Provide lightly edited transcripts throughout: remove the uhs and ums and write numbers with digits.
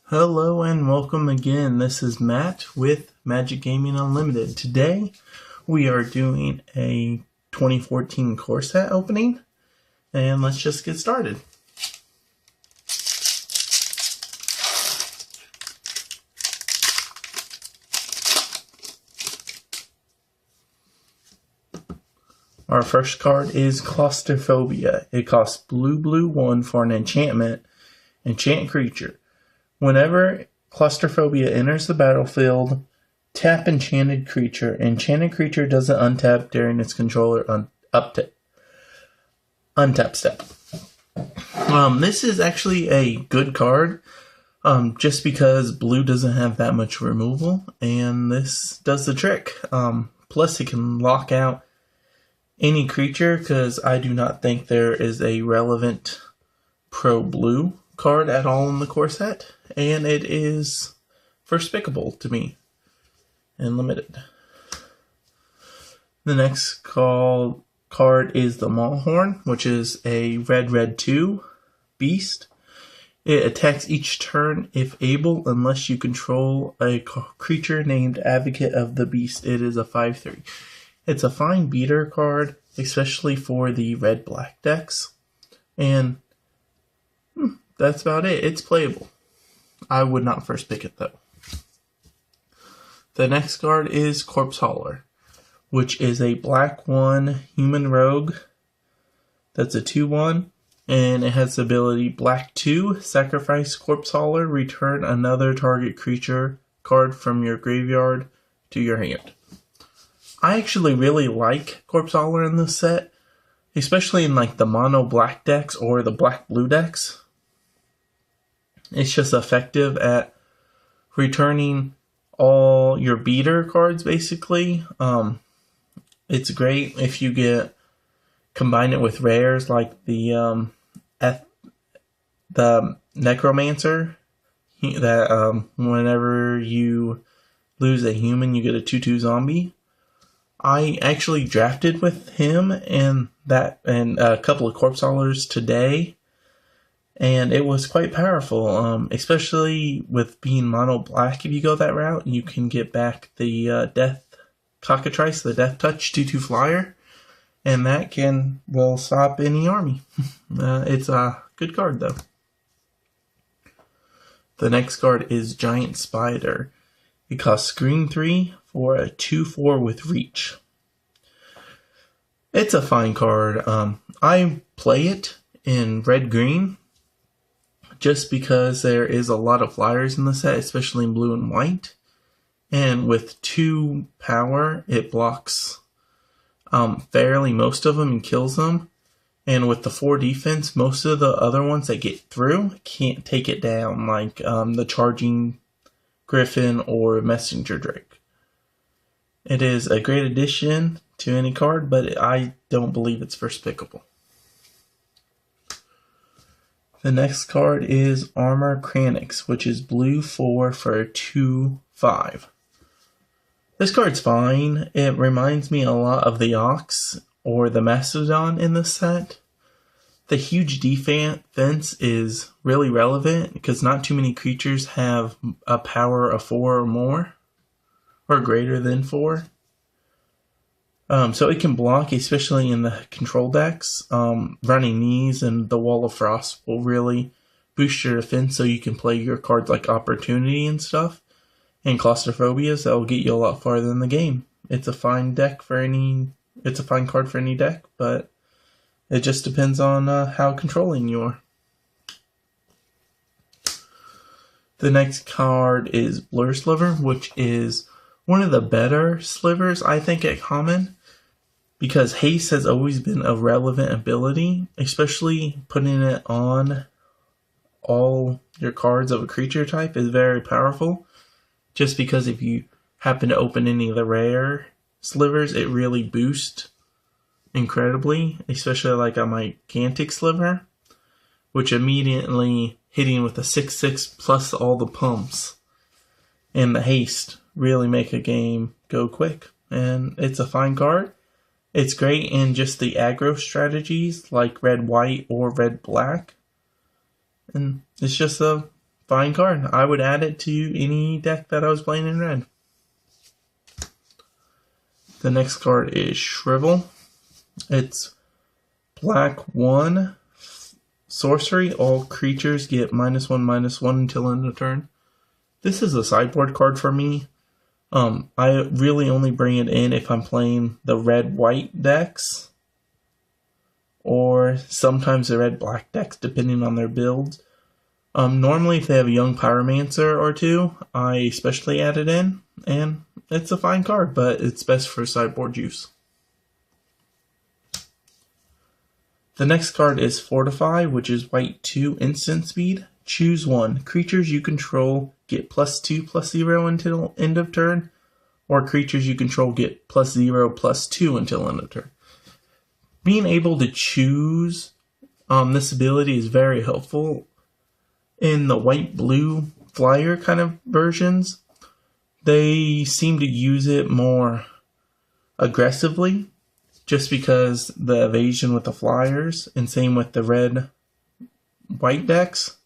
Hello and welcome again. This is Matt with Magic Gaming Unlimited. Today we are doing a 2014 core set opening, and let's just get started. Our first card is Claustrophobia. It costs blue 1 for an enchantment. Enchant creature. Whenever Claustrophobia enters the battlefield, tap enchanted creature. Enchanted creature doesn't untap during its controller untap step. This is actually a good card, just because blue doesn't have that much removal, and this does the trick. Plus, it can lock out any creature, because I do not think there is a relevant pro-blue card at all in the core set, and it is first pickable to me and limited. The next card is the Maulhorn, which is a red 2 beast. It attacks each turn if able, unless you control a creature named Advocate of the Beast. It is a 5/3. It's a fine beater card, especially for the red-black decks, and that's about it. It's playable. I would not first pick it, though. The next card is Corpse Hauler, which is a black 1 human rogue. That's a 2/1, and it has the ability black 2, sacrifice Corpse Hauler, return another target creature card from your graveyard to your hand. I actually really like Corpse Hauler in this set, especially in like the mono black decks or the black blue decks. It's just effective at returning all your beater cards, basically. It's great if you combine it with rares like the Necromancer, that whenever you lose a human, you get a 2/2 zombie. I actually drafted with him and a couple of Corpse Haulers today, and it was quite powerful, especially with being mono black. If you go that route, you can get back the Death Cockatrice, the Death Touch 2/2 flyer, and that will stop any army. It's a good card, though. The next card is Giant Spider. It costs green 3 for a 2/4 with reach. It's a fine card. I play it in red-green just because there is a lot of flyers in the set, especially in blue and white. And with 2 power, it blocks fairly most of them and kills them. And with the 4 defense, most of the other ones that get through can't take it down, like the Charging Griffin or Messenger Drake. It is a great addition to any card, but I don't believe it's first pickable. The next card is Armor Kranix, which is blue 4 for 2/5. This card's fine. It reminds me a lot of the Ox or the Mastodon in this set. The huge defense is really relevant because not too many creatures have a power of 4 or more, or greater than 4. So it can block, especially in the control decks. Running these and the Wall of Frost will really boost your defense, so you can play your cards like Opportunity and stuff. And Claustrophobias, that will get you a lot farther in the game. It's a fine card for any deck, but it just depends on how controlling you are. The next card is Blur Sliver, which is one of the better slivers, I think, at common, because haste has always been a relevant ability, especially putting it on all your cards of a creature type is very powerful, just because if you happen to open any of the rare slivers, it really boosts incredibly, especially like on my Gantic Sliver, which immediately hitting with a 6/6 plus all the pumps and the haste really make a game go quick. And it's a fine card. It's great in just the aggro strategies like red-white or red-black. And it's just a fine card. I would add it to any deck that I was playing in red. The next card is Shrivel. It's black 1 sorcery. All creatures get -1/-1 until end of turn. This is a sideboard card for me. I really only bring it in if I'm playing the red-white decks, or sometimes the red-black decks, depending on their builds. Normally, if they have a young Pyromancer or two, I especially add it in, and it's a fine card, but it's best for sideboard use. The next card is Fortify, which is white 2 instant speed. Choose one. Creatures you control get +2/+0 until end of turn, or creatures you control get +0/+2 until end of turn. Being able to choose this ability is very helpful. In the white-blue flyer kind of versions, they seem to use it more aggressively, just because the evasion with the flyers, and same with the red-white decks.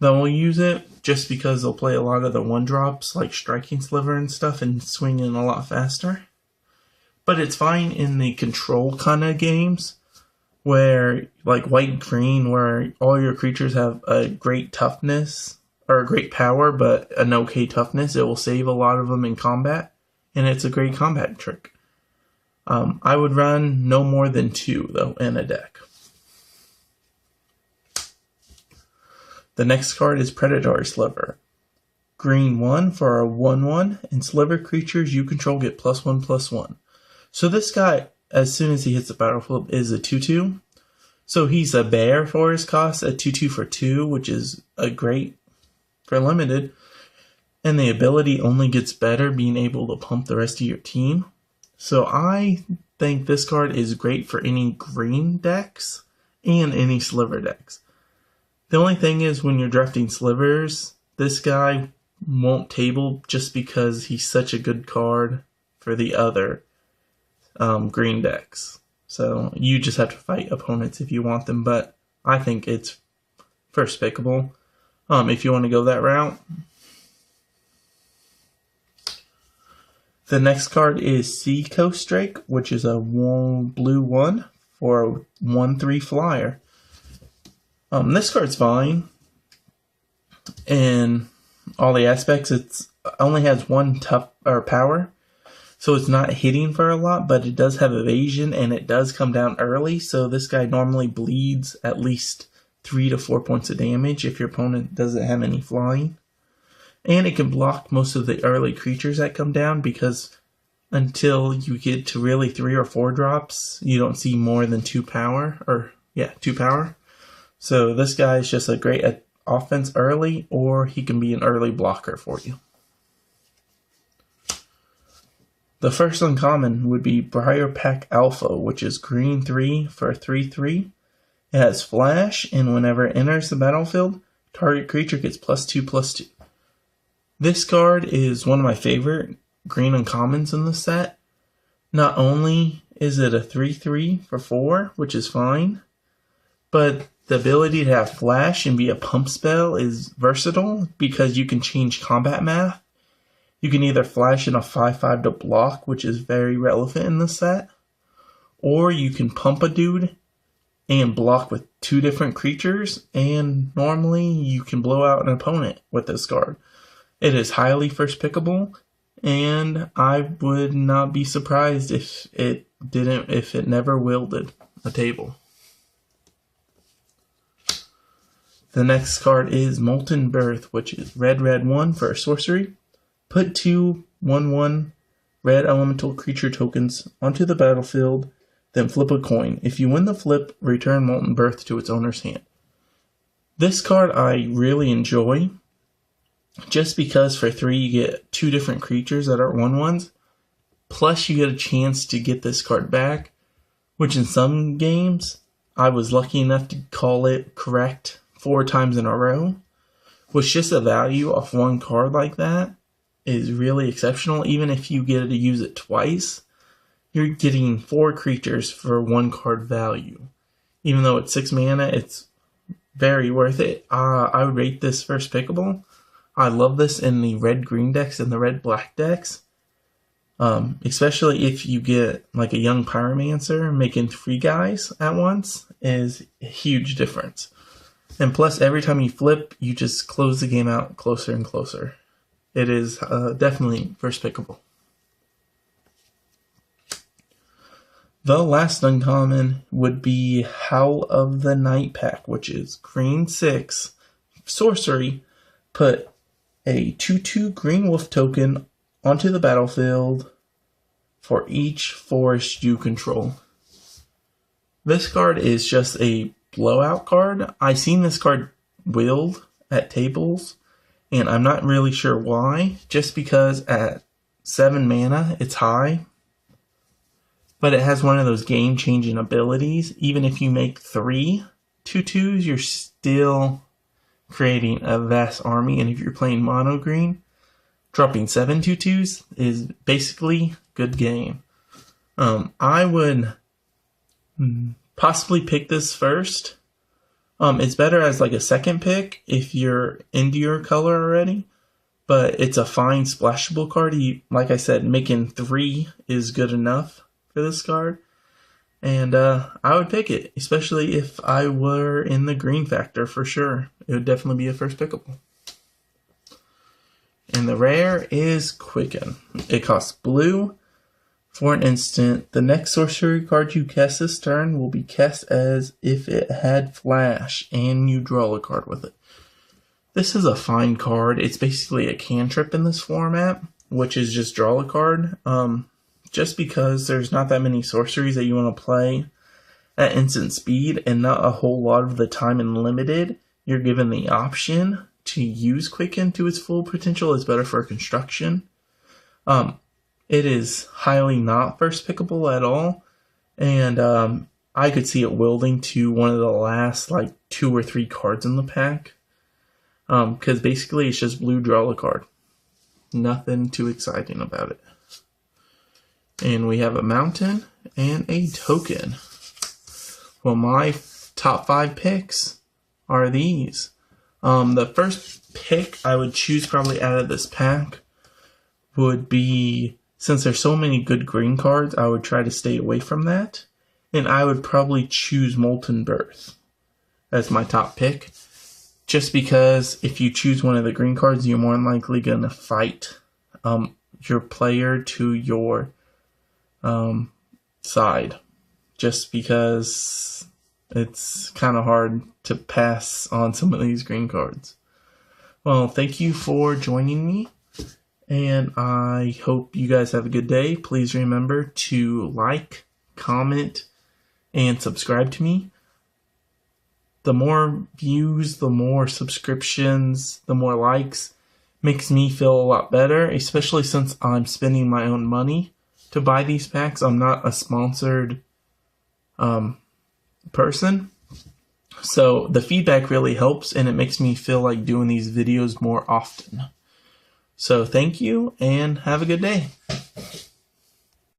They'll use it just because they'll play a lot of the 1-drops, like Striking Sliver and stuff, and swing in a lot faster. But it's fine in the control kind of games, where, like white-green, where all your creatures have a great toughness, or a great power, but an okay toughness. It will save a lot of them in combat, and it's a great combat trick. I would run no more than 2, though, in a deck. The next card is Predatory Sliver. Green 1 for a 1/1, and Sliver creatures you control get +1/+1. So this guy, as soon as he hits the battlefield, is a 2/2. So he's a bear for his cost, a 2/2 for 2, which is a great for limited. And the ability only gets better being able to pump the rest of your team. So I think this card is great for any green decks and any Sliver decks. The only thing is, when you're drafting Slivers, this guy won't table just because he's such a good card for the other green decks. So you just have to fight opponents if you want them, but I think it's first pickable if you want to go that route. The next card is Seacoast Drake, which is a blue 1 for a 1/3 flyer. This card's fine in all the aspects. It only has 1 tough or power, so it's not hitting for a lot, but it does have evasion, and it does come down early, so this guy normally bleeds at least 3 to 4 points of damage if your opponent doesn't have any flying. And it can block most of the early creatures that come down, because until you get to really 3 or 4 drops, you don't see more than 2 power, 2 power. So this guy is just a great offense early, or he can be an early blocker for you. The first uncommon would be Briarpack Alpha, which is green 3 for a 3/3. It has flash, and whenever it enters the battlefield, target creature gets +2/+2. This card is one of my favorite green uncommons in the set. Not only is it a 3/3 for 4, which is fine, but the ability to have flash and be a pump spell is versatile because you can change combat math. You can either flash in a 5/5 to block, which is very relevant in the set, or you can pump a dude and block with 2 different creatures, and normally you can blow out an opponent with this card. It is highly first pickable, and I would not be surprised if it never wielded a table. The next card is Molten Birth, which is red 1 for a sorcery. Put 2 1/1 red elemental creature tokens onto the battlefield, then flip a coin. If you win the flip, return Molten Birth to its owner's hand. This card I really enjoy, just because for 3 you get 2 different creatures that are 1/1s, plus you get a chance to get this card back, which in some games I was lucky enough to call it correct 4 times in a row, which just the value of 1 card like that is really exceptional. Even if you get to use it twice, you're getting 4 creatures for 1 card value. Even though it's 6 mana, it's very worth it. I would rate this first pickable. I love this in the red-green decks and the red-black decks. Especially if you get like a young Pyromancer, making 3 guys at once is a huge difference. And plus, every time you flip, you just close the game out closer and closer. It is definitely first pickable. The last uncommon would be Howl of the Night pack, which is green 6 sorcery. Put a 2/2 green wolf token onto the battlefield for each forest you control. This card is just a blowout card. I've seen this card wheeled at tables, and I'm not really sure why. Just because at 7 mana, it's high. But it has one of those game-changing abilities. Even if you make 3 2/2s, you're still creating a vast army. And if you're playing mono green, dropping 7 2/2s is basically good game. I would possibly pick this first. It's better as like a second pick if you're into your color already. But it's a fine splashable card. Like I said, making 3 is good enough for this card, and I would pick it, especially if I were in the green factor for sure. It would definitely be a first pickable. And the rare is Quicken. It costs blue. For an instant, the next sorcery card you cast this turn will be cast as if it had flash, and you draw a card with it. This is a fine card. It's basically a cantrip in this format, which is just draw a card. Just because there's not that many sorceries that you want to play at instant speed, and not a whole lot of the time in limited, you're given the option to use Quicken to its full potential. Is better for construction. It is highly not first pickable at all, and I could see it wielding to one of the last like 2 or 3 cards in the pack, because basically it's just blue, draw a card. Nothing too exciting about it. And we have a mountain and a token. Well, my top 5 picks are these. The first pick I would choose probably out of this pack would be, since there's so many good green cards, I would try to stay away from that. And I would probably choose Molten Birth as my top pick. Just because if you choose one of the green cards, you're more than likely going to fight your player to your side, just because it's kind of hard to pass on some of these green cards. Well, thank you for joining me, and I hope you guys have a good day. Please remember to like, comment, and subscribe to me. The more views, the more subscriptions, the more likes, makes me feel a lot better, especially since I'm spending my own money to buy these packs. I'm not a sponsored person, so the feedback really helps, and it makes me feel like doing these videos more often. So thank you, and have a good day.